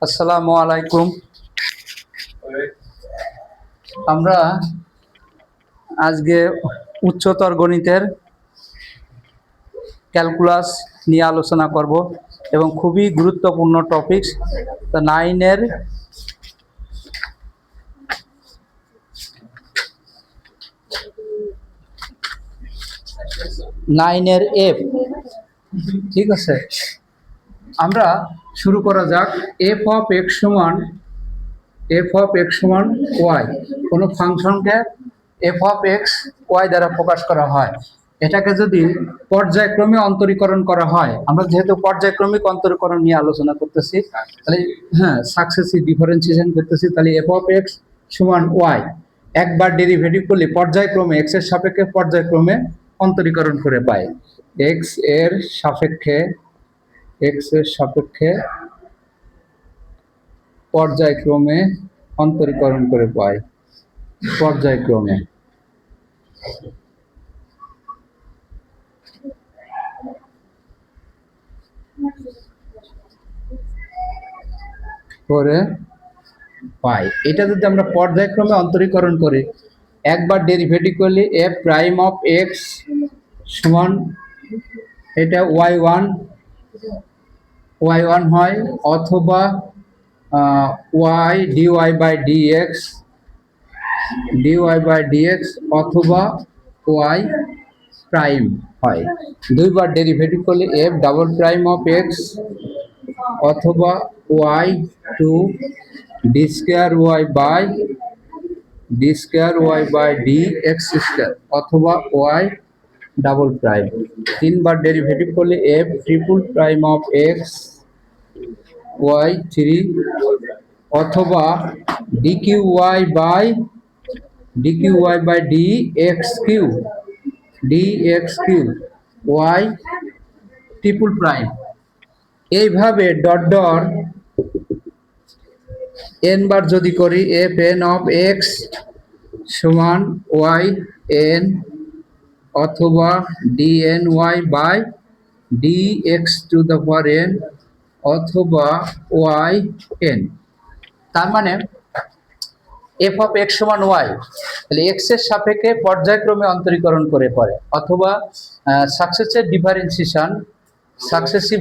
আসসালামু আলাইকুম। আমরা আজকে উচ্চতর গণিতের ক্যালকুলাস নিয়ে আলোচনা করব এবং খুবই গুরুত্বপূর্ণ টপিকস। তো নাইনের এফ, ঠিক আছে। আমরা শুরু করা যাক। এফ অফ এক্স সমান ওয়াই। কোনো ফাংশনকে এফ অফ এক্স ওয়াই দ্বারা প্রকাশ করা হয়। এটাকে যদি পর্যায়ক্রমে অন্তরীকরণ করা হয়, আমরা যেহেতু পর্যায়ক্রমিক অন্তরীকরণ নিয়ে আলোচনা করতেছি, তাহলে সাকসেসিভ ডিফারেন্সিয়েশন করতেছি, তাহলে এফ অফ এক্স সমান ওয়াই একবার ডেরিভেটিভ করলে পর্যায়ক্রমে এক্স এর সাপেক্ষে পর্যায়ক্রমে অন্তরীকরণ করে পাই। এক্স এর সাপেক্ষে পর্যায়ক্রমে অন্তরীকরণ করে পাই। পর্যায়ক্রমে করে পাই। এটা যদি আমরা পর্যায়ক্রমে অন্তরীকরণ করি, একবার ডেরিভেটিভ করলে এফ প্রাইম অফ এক্স সমান এটা y1 হয়, অথবা y dy বাই ডিএক্স অথবা y প্রাইম হয়। দুইবার ডেরিভেটিভ করলে F double prime of x অথবা y2 d square y by dx square অথবা y ডাবল প্রাইম। তিনবার ডেরিভেটিভ করলে f triple prime of x y3 অথবা dqy by dx y triple prime. এইভাবে dot dot n বার যদি করি, f n of x সমান ওয়াই এন অথবা dn Y by dx to the power n অথবা ওয়াই এন। তার মানে এফ অফ এক্স সমান ওয়াই, তাহলে এক্স এর সাপেক্ষে পর্যায়ক্রমে অন্তরীকরণ করে পড়ে, অথবা successive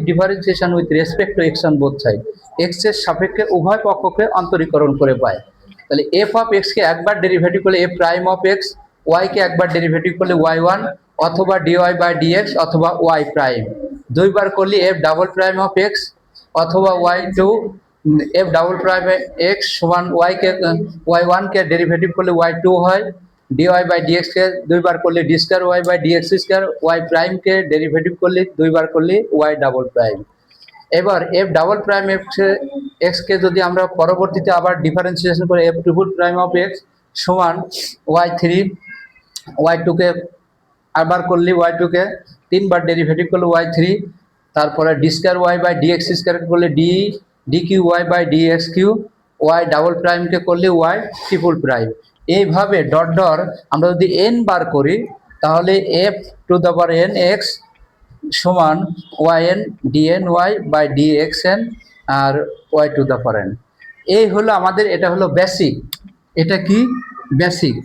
differentiation with respect to x on both side, x এর সাপেক্ষে উভয় পক্ষকে অন্তরীকরণ করে পায়। তাহলে এফ অফ এক্স কে একবার ডেরিভেটিভ করলে F prime of X, Y কে একবার ডেরিভেটিভ করলে y1 অথবা ডিওয়াই বাই ডিএক্স অথবা ওয়াই প্রাইম। দুইবার করলে F double prime of x অথবা y2 F double prime x সমান y1 কে ডেরিভেটিভ করলে y2 হয়, ডিওয়াই বাই ডিএক্স কে দুইবার করলে d square Y by dx square, y prime কে ডেরিভেটিভ করলে দুইবার করলে ওয়াই ডাবল প্রাইম। এবার এফ ডাবল প্রাইম এক্স কে যদি আমরা পরবর্তীতে আবার ডিফারেন্সিয়েশন করে f triple prime of x সমান y3, y2 কে আবার করলে y2 কে তিনবার ডেরিভেটিভ করলে y3, তারপরে D square Y by dx square করলে d cube Y by dx cube, Y double প্রাইমকে করলে ওয়াই ট্রিপল প্রাইম। এইভাবে ডট ডট আমরা যদি এন বার করি, তাহলে F to the power N X সমান Y N dn Y by dx N আর Y to the power N. এই হলো আমাদের, এটা হলো বেসিক। এটা কি বেসিক।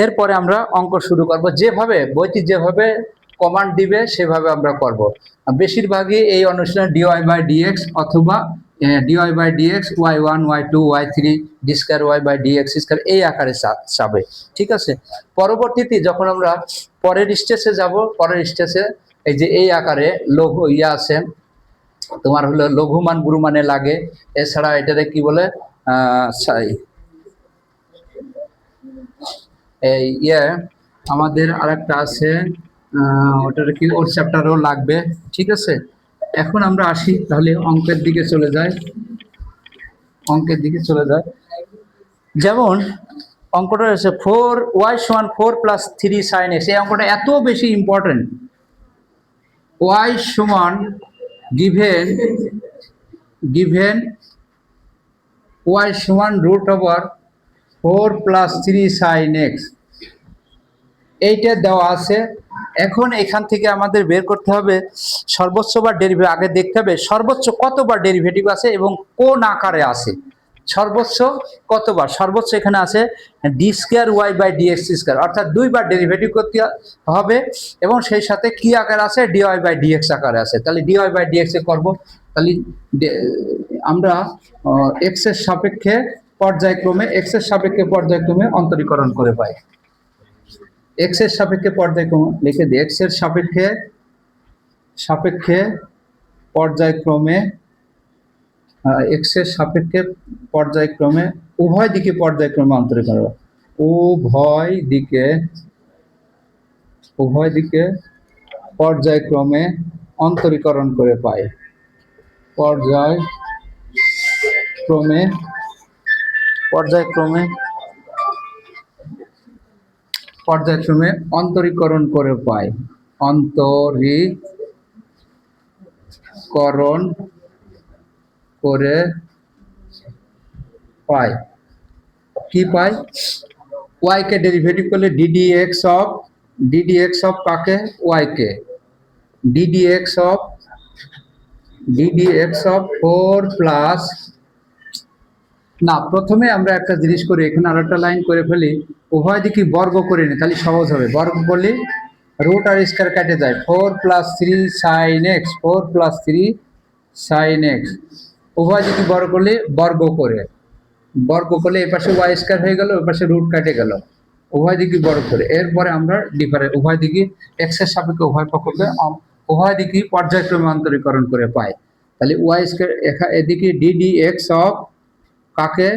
এরপরে আমরা অঙ্ক শুরু করব। যেভাবে বইটি যেভাবে কমান্ড দিবে সেভাবে আমরা করব। বেশিরভাগই এই অনুশীলন ডিওয়াই বাই ডিএক্স অথবা dy by dx y1 y2 y3 d square Y by dx square এই আকারে চাবে, ঠিক আছে। পরবর্তীতে যখন আমরা পরের স্টেজে যাব, পরের স্টেজে এই যে এই আকারে লঘু আছে, তোমার হলো লঘুমান গুরুমানে লাগে। এছাড়া এটাতে কি বলে এই আমাদের আরেকটা আছে, ওটার কি ওর চ্যাপ্টারও লাগবে, ঠিক আছে। এখন আমরা আসি তাহলে অঙ্কের দিকে চলে যাই। যেমন অঙ্কটা রয়েছে 4y সমান 4 প্লাস 3 sin x। এই অঙ্কটা এত বেশি ইম্পর্টেন্ট। y সমান গিভেন y সমান √4 প্লাস 3 sin x। এইটা দেওয়া আছে। এখন এখান থেকে আমাদের বের করতে হবে সর্বোচ্চ বার ডেরিভেটিভ, আগে দেখতে হবে সর্বোচ্চ কতবার ডেরিভেটিভ আছে এবং কোন আকারে আছে। সর্বোচ্চ কতবার, সর্বোচ্চ এখানে আছে d square y by dx square, অর্থাৎ দুইবার ডেরিভেটিভ করতে হবে এবং সেই সাথে কি আকারে আছে, ডিওয়াই বাই ডিএক্স আকারে আছে। তাহলে ডিওয়াই বাই ডিএক্স এ করবো। তাহলে আমরা এক্স এর সাপেক্ষে পর্যায়ক্রমে অন্তরীকরণ করে পাই। এক্স এর সাপেক্ষে পর্যায়ক্রমে লিখে দিই, এক্স এর সাপেক্ষে পর্যায়ক্রমে উভয় দিকে পর্যায়ক্রমে অন্তরীকরণ, উভয় দিকে পর্যায়ক্রমে অন্তরীকরণ করে পাই। পর্যায়ক্রমে অন্তরীকরণ করে পাই। কি পাই? ওয়াই কে ডেরিভেটিভ করলে ডিডিএক্স অফ কাকে, ওয়াই কে, ডিডিএক্স অফ 4 প্লাস, না প্রথমে আমরা একটা জিনিস করি, এখানে আরেকটা লাইন করে ফেলি, উভয় দিকে বর্গ করে নিই, তাহলে সহজ হবে। বর্গ করলে রুট আর স্কয়ার কেটে যায়, 4 + 3 sin x, উভয় দিকে বর্গ করলে এই পাশে ওয়াই স্কয়ার হয়ে গেল, ওই পাশে রুট কেটে গেল, উভয় দিকে বর্গ করে। এরপরে আমরা উভয় দিকে এক্স এর সাপেক্ষে উভয় দিকে পর্যায়ক্রমে অন্তরীকরণ করে পাই। তাহলে ওয়াই স্কয়ার এদিকে ডিডিএক্স অফ কাকে,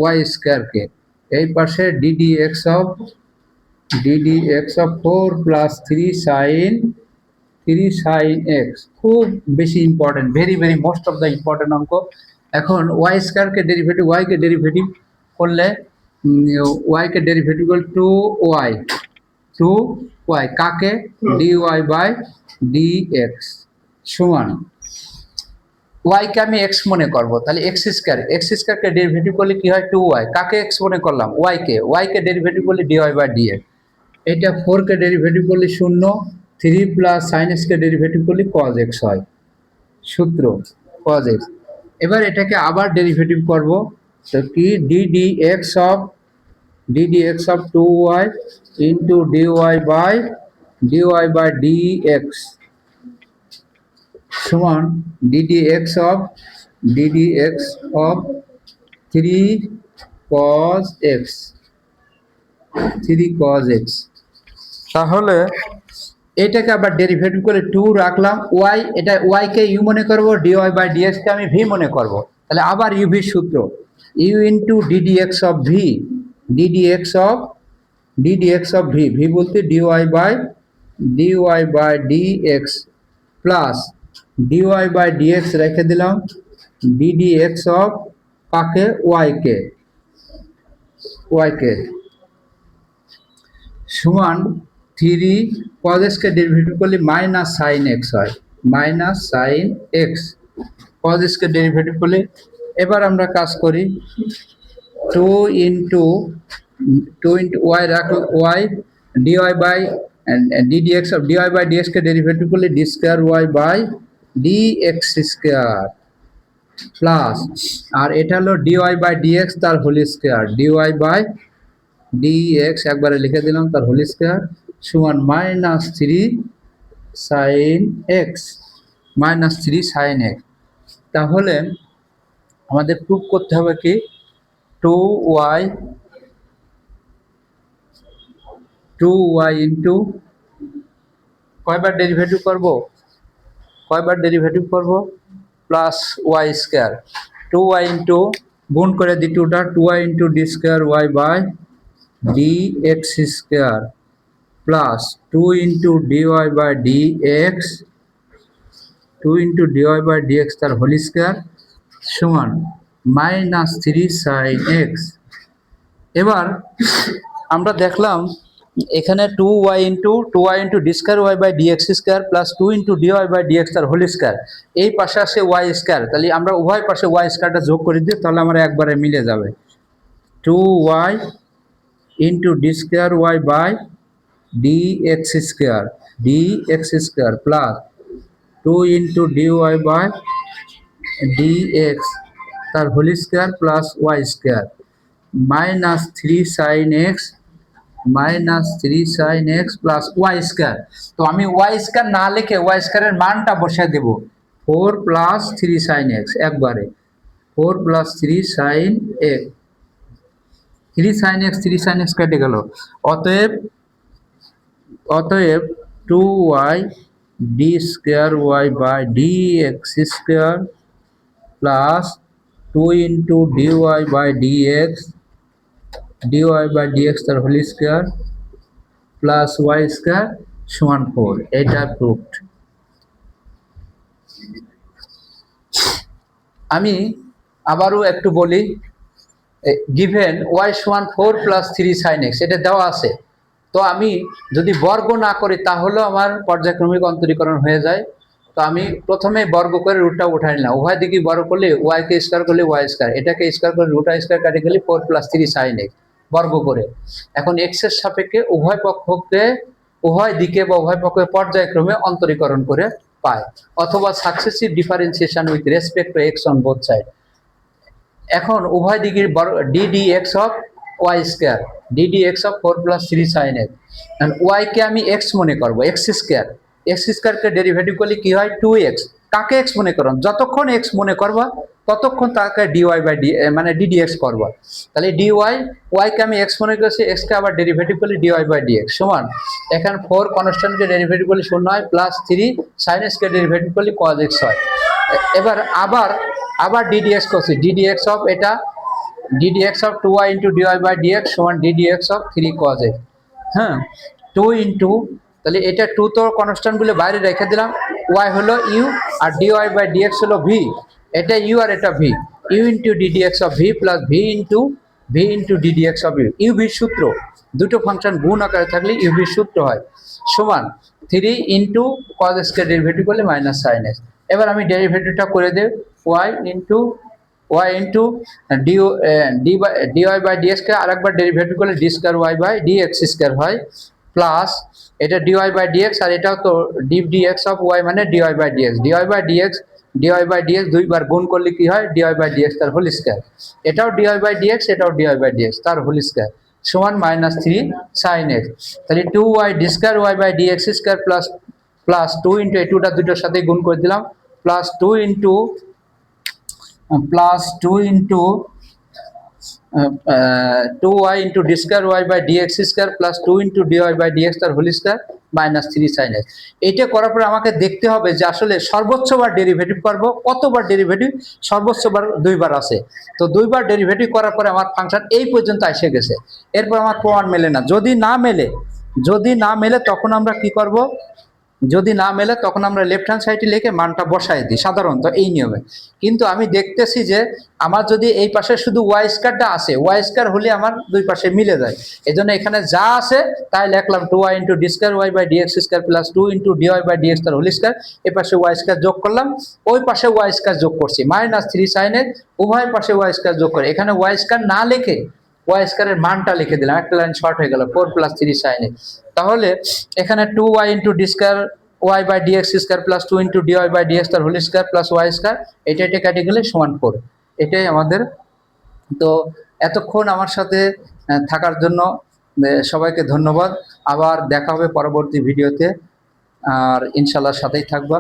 ওয়াই স্কয়ার কে, এই পাশে ডিডিএক্স অফ 4 + 3 sin x, খুব বেশি important, very most of the important অঙ্ক। এখন ওয়াই স্কয়ার কে ডেরিভেটিভ, ওয়াই কে ডেরিভেটিভ করলে ওয়াই কে ডেরিভেটিভ করলে 2y কাকে, dy বাই dx সমান ওয়াই কে আমি এক্স মনে করব, তাহলে এক্স স্কয়ার কে ডেরিভেটিভ করলে কি হয়, 2y কাকে এক্স মনে করলাম, ওয়াই কে ডেরিভেটিভ করলে dy বাই dx। এটা 4 কে ডেরিভেটিভ করলে 0, 3 + sin x কে ডেরিভেটিভ করলে cos x হয়, সূত্র cos x। এবার এটাকে আবার ডেরিভেটিভ করব, তো কি ddx of 2y into dy by dx সমান ডিডিএক্স অফ 3 cos x। তাহলে এটাকে আবার ডেরিভেটিভ করে 2 রাখলাম, y, এটা y কে u মনে করব, dy বাই dx কে আমি v মনে করব। তাহলে আবার u v সূত্র, u into ddx of v, v বলতে dy by dx plus dy by dx রেখে দিলাম, ডিডিএক্স অফ কাকে, y কে সমান 3 cos x কে ডেরিভেটিভ করলে মাইনাস sin x হয়, cos x কে ডেরিভেটিভ করলে। এবার আমরা কাজ করি, 2 ইন্টু y রাখলাম, y dy by ddx of dy by dx কে ডেরিভেটিভ করলে d square y by dx square plus, আর এটা হলো dy বাই dx তার whole square, dy by dx একবারে লিখে দিলাম তার হোল স্কয়ার সমান -3 sin x, তাহলে আমাদের প্রুফ করতে হবে কি, 2y ইন্টু কয়বার ডেরিভেটিভ করব, plus y square, 2y into গুণ করে দ্বিতীয়টা 2y into d square y by dx square plus 2 into dy by dx তার হোল স্কয়ার সমান -3 sin x। এবার আমরা দেখলাম এখানে 2y into d square y by dx square plus 2 into dy by dx তার হোল স্কয়ার, এই পাশে আসে y স্কয়ার, তাহলে আমরা উভয় পাশে y স্কয়ারটা যোগ করে দিই, তাহলে আমরা একবারে মিলে যাবে, 2y into d square y by dx square plus 2 into dy by dx তার whole square plus y square minus 3 sin x plus y square. তো আমি ওয়াই স্কোয়ার না লিখে ওয়াই স্কোয়ারের মানটা বসিয়ে দেব 4 প্লাস 3 sin x একবারে 4 plus 3 sin x 3 sin x কেটে গেল। অতএব 2y d square y by dx square plus 2 into dy by dx তার whole square plus y square সমান 4। এটা প্রুভড। আমি আবারও একটু বলি, গিভেন ওয়াই সমান 4 প্লাস 3 sin x এটা দেওয়া আছে। তো আমি যদি বর্গ না করি তাহলেও আমার পর্যায়ক্রমিক অন্তরীকরণ হয়ে যায়। তো আমি প্রথমে বর্গ করে রুটটা উঠাই নিলাম, উভয় দিকে বর্গ করলে ওয়াইকে স্কোয়ার করলে ওয়াই স্কোয়ার, এটাকে স্কোয়ার করে রুট ওয়াই স্কোয়ার কাটে গেলে 4 প্লাস 3 sin x বর্গ করে। এখন এক্স এর সাপেক্ষে উভয় দিকে বা উভয় পক্ষকে পর্যায়ক্রমে অন্তরীকরণ করে পায়, অথবা successive differentiation with respect to x on both side. এখন উভয় দিকের ddx of y square ddx of 4 plus 3 sin x, ওয়াইকে আমি এক্স মনে করবো, এক্স স্কোয়ারকে ডেরিভেটিভ করলে কি হয় 2x। কাকে এক্স মনে করো? যতক্ষণ এক্স মনে করবা ততক্ষণ তাকে ডিওয়াই বাই ডি মানে ডিডিএক্স করবা। তাহলে ওয়াইকে আমি এক্স মনে করছি, এক্সকে আবার ডেরিভেটিভ করলে ডিওয়াই বাই ডিএক্স সমান এখানে 4 কনস্ট্যান্টকে ডেরিভেটিভ করলে 0 হয়, প্লাস 3 sin x কে ডেরিভেটিভ করলে cos x হয়। এবার আবার ডিডিএক্স করছি, ডিডিএক্স অফ এটা ddx of 2y into dy by dx সমান ddx of 3 cos x। হ্যাঁ, 2 into তাহলে এটা 2 তো কনস্ট্যান্ট গুলো বাইরে রেখে দিলাম, y হলো u R dy by dx হলো v, এটা u আর এটা v, u into ddx of v plus v into ddx of u। u v সূত্র দুটো ফাংশন গুণ আকারে থাকলে u v সূত্র হয় সমান 3 into cos x কে ডেরিভেটিভ করলে মাইনাস sin x। এবার আমি ডেরিভেটিভটা করে দেব y into dy by dx কে আরেকবার ডেরিভেটিভ করলে d square y by dx square হয়, প্লাস এটা dy by dx আর এটাও তো dx of y মানে dy by dx দুইবার গুণ করলে কি হয় dy by dx তার হোল স্কয়ার, এটাও dy by dx এটাও dy by dx তার হোল স্কয়ার সমান মাইনাস 3 sin x। তাহলে 2y d square y by dx square plus 2 into এই দুটার দুটোর সাথে গুণ করে দিলাম, plus 2 into plus 2 into 2y into d square y by dx square plus 2 into dy by dx তার whole square minus 3 sin x। এটা করার পর আমাকে দেখতে হবে যে আসলে সর্বোচ্চ বার ডেরিভেটিভ করব, কতবার ডেরিভেটিভ সর্বোচ্চ বার দুইবার আছে। তো দুইবার ডেরিভেটিভ করার পরে আমার ফাংশন এই পর্যন্ত এসে গেছে, এরপর আমার প্রমাণ মেলে না। যদি না মেলে তখন আমরা কি করব, যদি না মেলে তখন আমরা লেফট হ্যান্ড সাইডে লিখে মানটা বসাই দিই সাধারণত এই নিয়মে। কিন্তু আমি দেখতেছি যে আমার যদি এই পাশে শুধু ওয়াই স্কয়ারটা আসে, ওয়াই স্কয়ার হলে আমার দুই পাশে মিলে যায়, এজন্য এখানে যা আছে তাই লিখলাম 2y into d square y by dx square plus 2 into dy by dx তার হোল স্কয়ার, এই পাশে ওয়াই স্কয়ার যোগ করলাম, ওই পাশে ওয়াই স্কয়ার যোগ করছি মাইনাস 3 sin x, উভয় পাশে ওয়াই স্কয়ার যোগ করে এখানে ওয়াই স্কয়ার না লিখে ওয়াই স্কয়ারের মানটা লিখে দিলাম, একটা লাইন শর্ট হয়ে গেল 4 প্লাস 3 sin x। তাহলে এখানে 2y into d square y by dx square plus 2 into dy by dx তার whole square plus y square, এটা কেটে গেলে সমান 4। এটাই আমাদের। তো এতক্ষণ আমার সাথে থাকার জন্য সবাইকে ধন্যবাদ। আবার দেখা হবে পরবর্তী ভিডিওতে, আর ইনশাআল্লাহ সাথেই থাকবা।